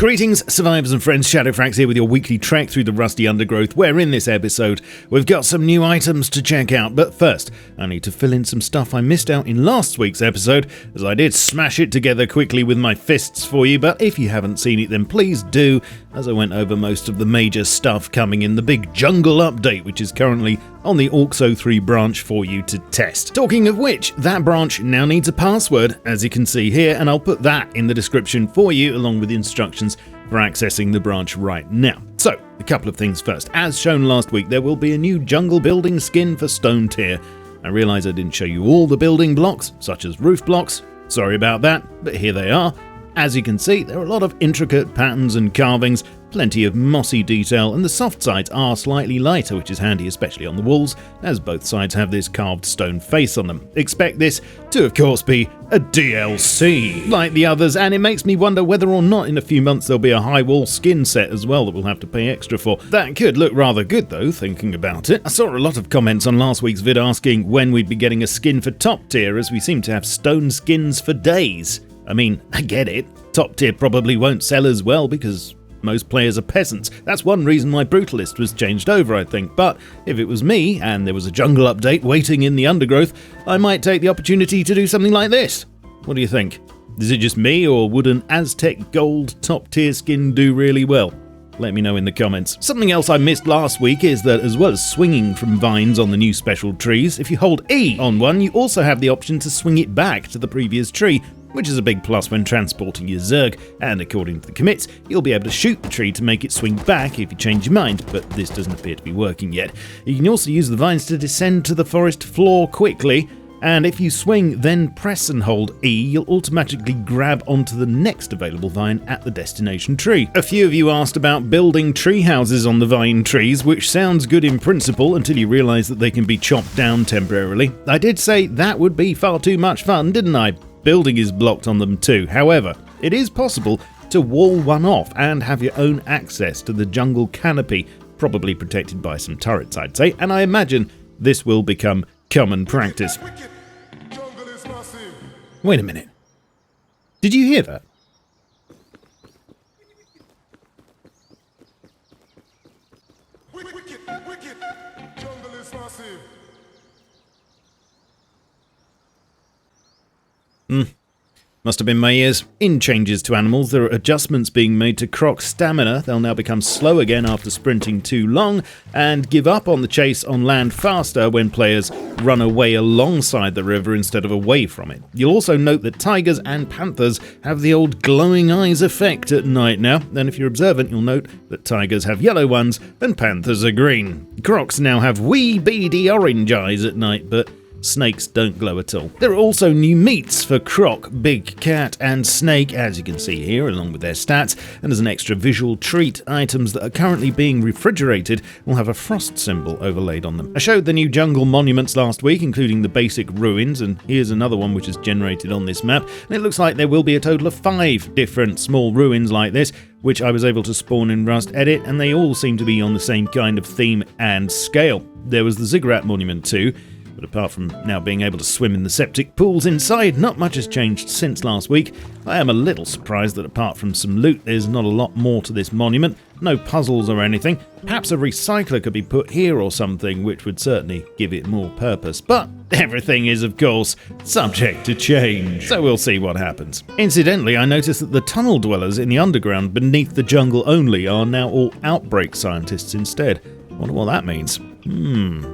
Greetings, survivors and friends, SHADOWFRAX here with your weekly trek through the rusty undergrowth, where in this episode we've got some new items to check out. But first, I need to fill in some stuff I missed out in last week's episode, as I did smash it together quickly with my fists for you. But if you haven't seen it, then please do, as I went over most of the major stuff coming in the big jungle update, which is currently on the AUX 03 branch for you to test. Talking of which, that branch now needs a password, as you can see here, and I'll put that in the description for you, along with instructions for accessing the branch right now. So, a couple of things first. As shown last week, there will be a new jungle building skin for Stone Tier. I realise I didn't show you all the building blocks, such as roof blocks. Sorry about that, but here they are. As you can see, there are a lot of intricate patterns and carvings, plenty of mossy detail, and the soft sides are slightly lighter, which is handy especially on the walls, as both sides have this carved stone face on them. Expect this to, of course, be a DLC, like the others, and it makes me wonder whether or not in a few months there'll be a high wall skin set as well that we'll have to pay extra for. That could look rather good though, thinking about it. I saw a lot of comments on last week's vid asking when we'd be getting a skin for top tier, as we seem to have stone skins for days. I mean, I get it. Top tier probably won't sell as well because most players are peasants. That's one reason why Brutalist was changed over, I think. But if it was me, and there was a jungle update waiting in the undergrowth, I might take the opportunity to do something like this. What do you think? Is it just me, or would an Aztec Gold top tier skin do really well? Let me know in the comments. Something else I missed last week is that as well as swinging from vines on the new special trees, if you hold E on one, you also have the option to swing it back to the previous tree, which is a big plus when transporting your Zerg, and according to the commits, you'll be able to shoot the tree to make it swing back if you change your mind, but this doesn't appear to be working yet. You can also use the vines to descend to the forest floor quickly, and if you swing, then press and hold E, you'll automatically grab onto the next available vine at the destination tree. A few of you asked about building tree houses on the vine trees, which sounds good in principle until you realise that they can be chopped down temporarily. I did say that would be far too much fun, didn't I? Building is blocked on them too. However, it is possible to wall one off and have your own access to the jungle canopy, probably protected by some turrets, I'd say, and I imagine this will become common practice. Wait a minute. Did you hear that? Must have been my ears. In Changes to Animals, there are adjustments being made to Croc's stamina. They'll now become slow again after sprinting too long, and give up on the chase on land faster when players run away alongside the river instead of away from it. You'll also note that tigers and panthers have the old glowing eyes effect at night now, and if you're observant, you'll note that tigers have yellow ones and panthers are green. Crocs now have wee beady orange eyes at night, but snakes don't glow at all. There are also new meats for Croc, Big Cat and Snake, as you can see here, along with their stats, and as an extra visual treat, items that are currently being refrigerated will have a frost symbol overlaid on them. I showed the new jungle monuments last week, including the basic ruins, and here's another one which is generated on this map, and it looks like there will be a total of 5 different small ruins like this, which I was able to spawn in Rust Edit, and they all seem to be on the same kind of theme and scale. There was the Ziggurat monument too, but apart from now being able to swim in the septic pools inside, not much has changed since last week. I am a little surprised that apart from some loot, there's not a lot more to this monument. No puzzles or anything. Perhaps a recycler could be put here or something, which would certainly give it more purpose. But everything is, of course, subject to change, so we'll see what happens. Incidentally, I noticed that the tunnel dwellers in the underground beneath the jungle only are now all outbreak scientists instead. I wonder what that means.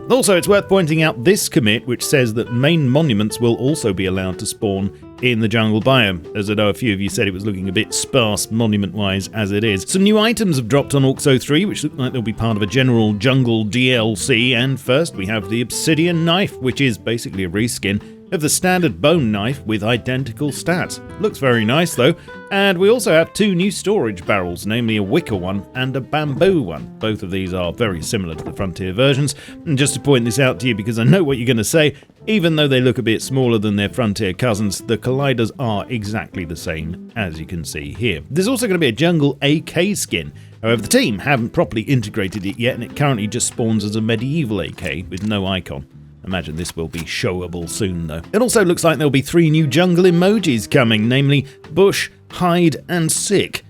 Also, it's worth pointing out this commit, which says that main monuments will also be allowed to spawn in the jungle biome, as I know a few of you said it was looking a bit sparse monument-wise as it is. Some new items have dropped on AUX 03, which look like they'll be part of a general jungle DLC, and first we have the Obsidian knife, which is basically a reskin of the standard bone knife with identical stats. Looks very nice though, and we also have 2 new storage barrels, namely a wicker one and a bamboo one. Both of these are very similar to the Frontier versions, and just to point this out to you because I know what you're going to say, even though they look a bit smaller than their Frontier cousins, the colliders are exactly the same, as you can see here. There's also going to be a jungle AK skin. However, the team haven't properly integrated it yet, and it currently just spawns as a medieval AK with no icon. Imagine this will be showable soon though. It also looks like there'll be 3 new jungle emojis coming, namely Bush, Hide and Sick.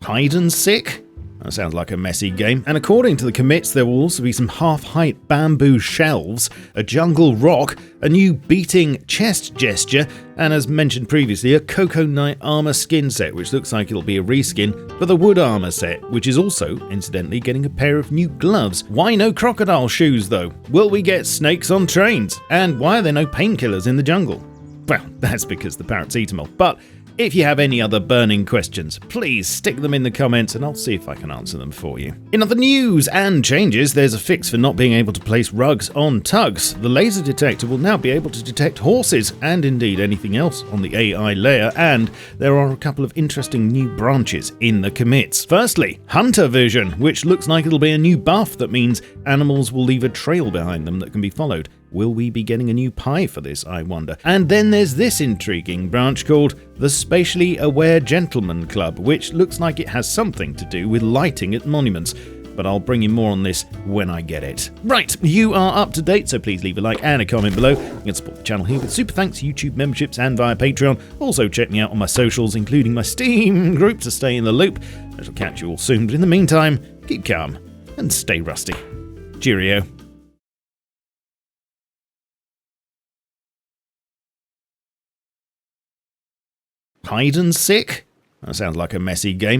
Hide and Sick? That sounds like a messy game. And according to the commits, there will also be some half-height bamboo shelves, a jungle rock, a new beating chest gesture, and as mentioned previously, a Coco Knight armor skin set, which looks like it'll be a reskin for the wood armor set, which is also, incidentally, getting a pair of new gloves. Why no crocodile shoes, though? Will we get snakes on trains? And why are there no painkillers in the jungle? Well, that's because the paracetamol. But if you have any other burning questions, please stick them in the comments and I'll see if I can answer them for you. In other news and changes, there's a fix for not being able to place rugs on tugs. The laser detector will now be able to detect horses and indeed anything else on the AI layer, and there are a couple of interesting new branches in the commits. Firstly, Hunter Vision, which looks like it'll be a new buff that means animals will leave a trail behind them that can be followed. Will we be getting a new pie for this, I wonder? And then there's this intriguing branch called the Spatially Aware Gentleman Club, which looks like it has something to do with lighting at monuments. But I'll bring you more on this when I get it. Right, you are up to date, so please leave a like and a comment below. You can support the channel here with super thanks, YouTube memberships, and via Patreon. Also check me out on my socials, including my Steam group, to stay in the loop. I shall catch you all soon, but in the meantime, keep calm and stay rusty. Cheerio. Hide and Sick? That sounds like a messy game.